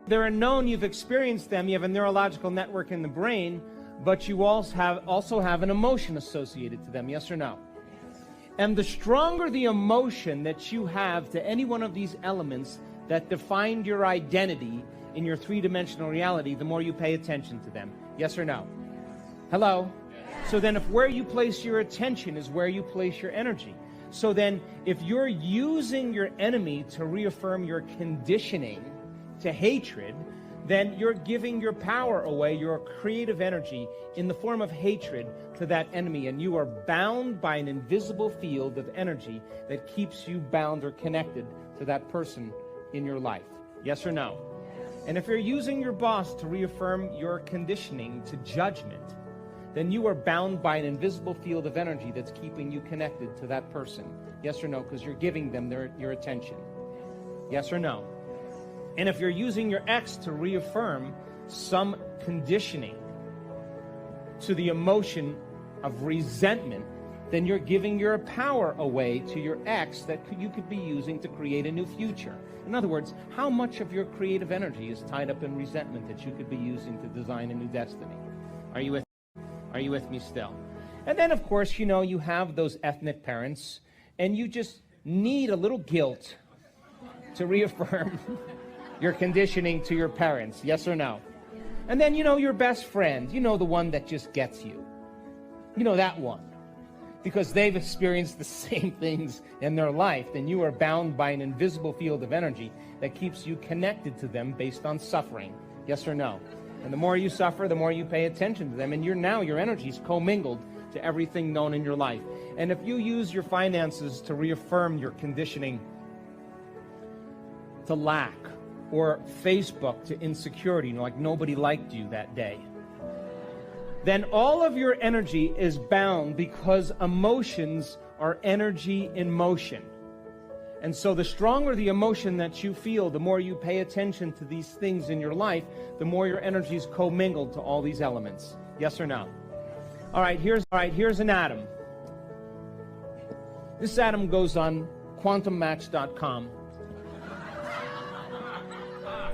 They're known, you've experienced them, you have a neurological network in the brain, but you also have an emotion associated to them, yes or no? And the stronger the emotion that you have to any one of these elements that defined your identity in your three-dimensional reality, the more you pay attention to them, yes or no? Hello? So then if where you place your attention is where you place your energy. So then if you're using your enemy to reaffirm your conditioning to hatred, then you're giving your power away, your creative energy, in the form of hatred to that enemy. And you are bound by an invisible field of energy that keeps you bound or connected to that person in your life. Yes or no? And if you're using your boss to reaffirm your conditioning to judgment, then you are bound by an invisible field of energy that's keeping you connected to that person. Yes or no? Because you're giving them your attention. Yes or no? And if you're using your ex to reaffirm some conditioning to the emotion of resentment, then you're giving your power away to your ex that you could be using to create a new future. In other words, how much of your creative energy is tied up in resentment that you could be using to design a new destiny? Are you with me still? And then, of course, you have those ethnic parents, and you just need a little guilt to reaffirm your conditioning to your parents, yes or no? And then, your best friend, the one that just gets you. That one. Because they've experienced the same things in their life, then you are bound by an invisible field of energy that keeps you connected to them based on suffering, yes or no? And the more you suffer, the more you pay attention to them, and your energy is commingled to everything known in your life. And if you use your finances to reaffirm your conditioning to lack, or Facebook to insecurity, like nobody liked you that day, then all of your energy is bound, because emotions are energy in motion. And so the stronger the emotion that you feel, the more you pay attention to these things in your life, the more your energy is commingled to all these elements. Yes or no? All right, here's an atom. This atom goes on quantummatch.com,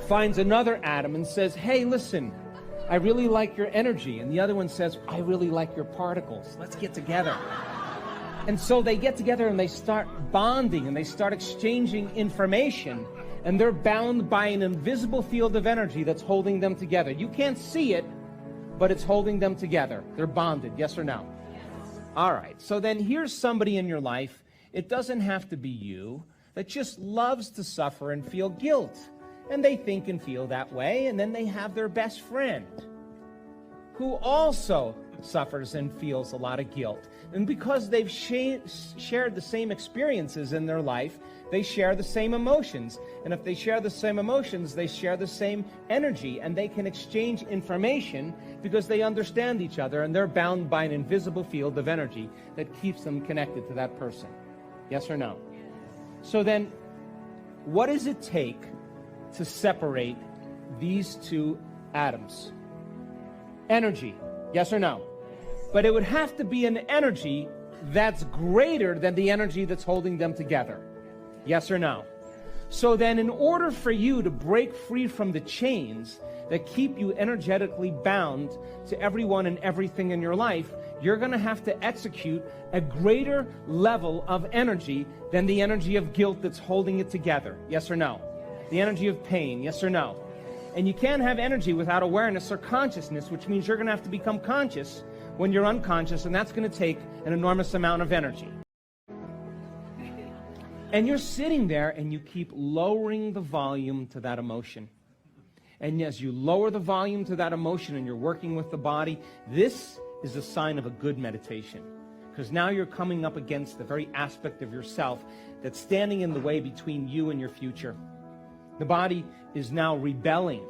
finds another atom and says, hey, listen, I really like your energy. And the other one says, I really like your particles. Let's get together. And so they get together and they start bonding and they start exchanging information, and they're bound by an invisible field of energy that's holding them together. You can't see it, but it's holding them together. They're bonded, yes or no? Yes. All right, so then here's somebody in your life, it doesn't have to be you, that just loves to suffer and feel guilt. And they think and feel that way, and then they have their best friend who also suffers and feels a lot of guilt. And because they've shared the same experiences in their life, they share the same emotions. And if they share the same emotions, they share the same energy, and they can exchange information because they understand each other, and they're bound by an invisible field of energy that keeps them connected to that person. Yes or no? So then, what does it take to separate these two atoms? Energy, yes or no? But it would have to be an energy that's greater than the energy that's holding them together. Yes or no? So then, in order for you to break free from the chains that keep you energetically bound to everyone and everything in your life, you're going to have to execute a greater level of energy than the energy of guilt that's holding it together. Yes or no? The energy of pain, yes or no? And you can't have energy without awareness or consciousness, which means you're going to have to become conscious when you're unconscious, and that's going to take an enormous amount of energy. And you're sitting there and you keep lowering the volume to that emotion. And as you lower the volume to that emotion and you're working with the body, this is a sign of a good meditation. Because now you're coming up against the very aspect of yourself that's standing in the way between you and your future. The body is now rebelling.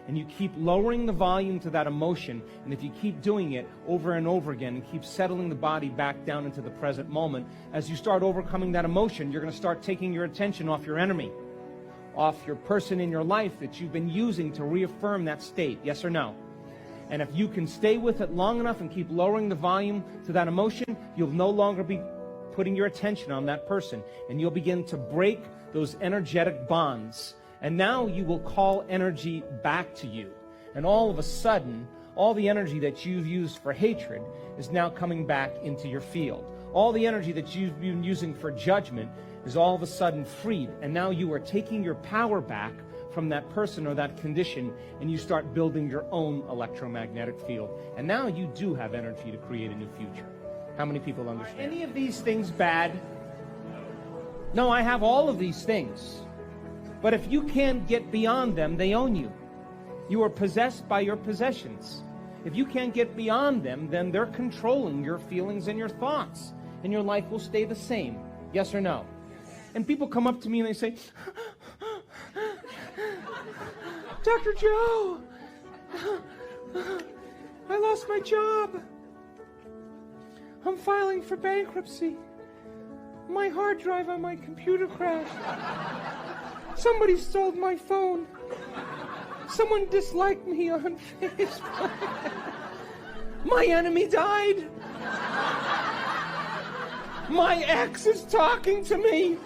And you keep lowering the volume to that emotion, and if you keep doing it over and over again and keep settling the body back down into the present moment, as you start overcoming that emotion, you're going to start taking your attention off your enemy, off your person in your life that you've been using to reaffirm that state, yes or no? And if you can stay with it long enough and keep lowering the volume to that emotion, you'll no longer be putting your attention on that person, and you'll begin to break those energetic bonds. And now you will call energy back to you. And all of a sudden, all the energy that you've used for hatred is now coming back into your field. All the energy that you've been using for judgment is all of a sudden freed. And now you are taking your power back from that person or that condition, and you start building your own electromagnetic field. And now you do have energy to create a new future. How many people understand? Are any of these things bad? No, I have all of these things. But if you can't get beyond them, they own you. You are possessed by your possessions. If you can't get beyond them, then they're controlling your feelings and your thoughts, and your life will stay the same. Yes or no? And people come up to me and they say, Dr. Joe, I lost my job. I'm filing for bankruptcy. My hard drive on my computer crashed. Somebody stole my phone. Someone disliked me on Facebook. My enemy died. My ex is talking to me.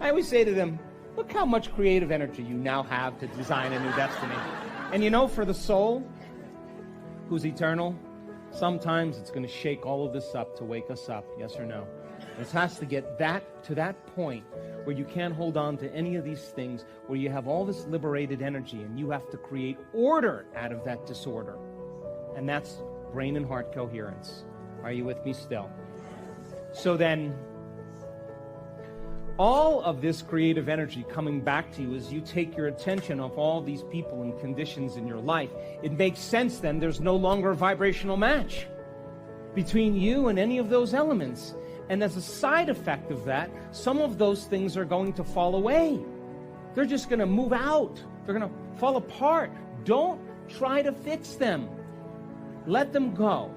I always say to them, look how much creative energy you now have to design a new destiny. And you know, for the soul who's eternal, sometimes it's going to shake all of this up to wake us up, yes or no? It has to get to that point where you can't hold on to any of these things, where you have all this liberated energy, and you have to create order out of that disorder. And that's brain and heart coherence. Are you with me still? So then, all of this creative energy coming back to you as you take your attention off all these people and conditions in your life, it makes sense then there's no longer a vibrational match between you and any of those elements. And as a side effect of that, some of those things are going to fall away. They're just going to move out. They're going to fall apart. Don't try to fix them. Let them go.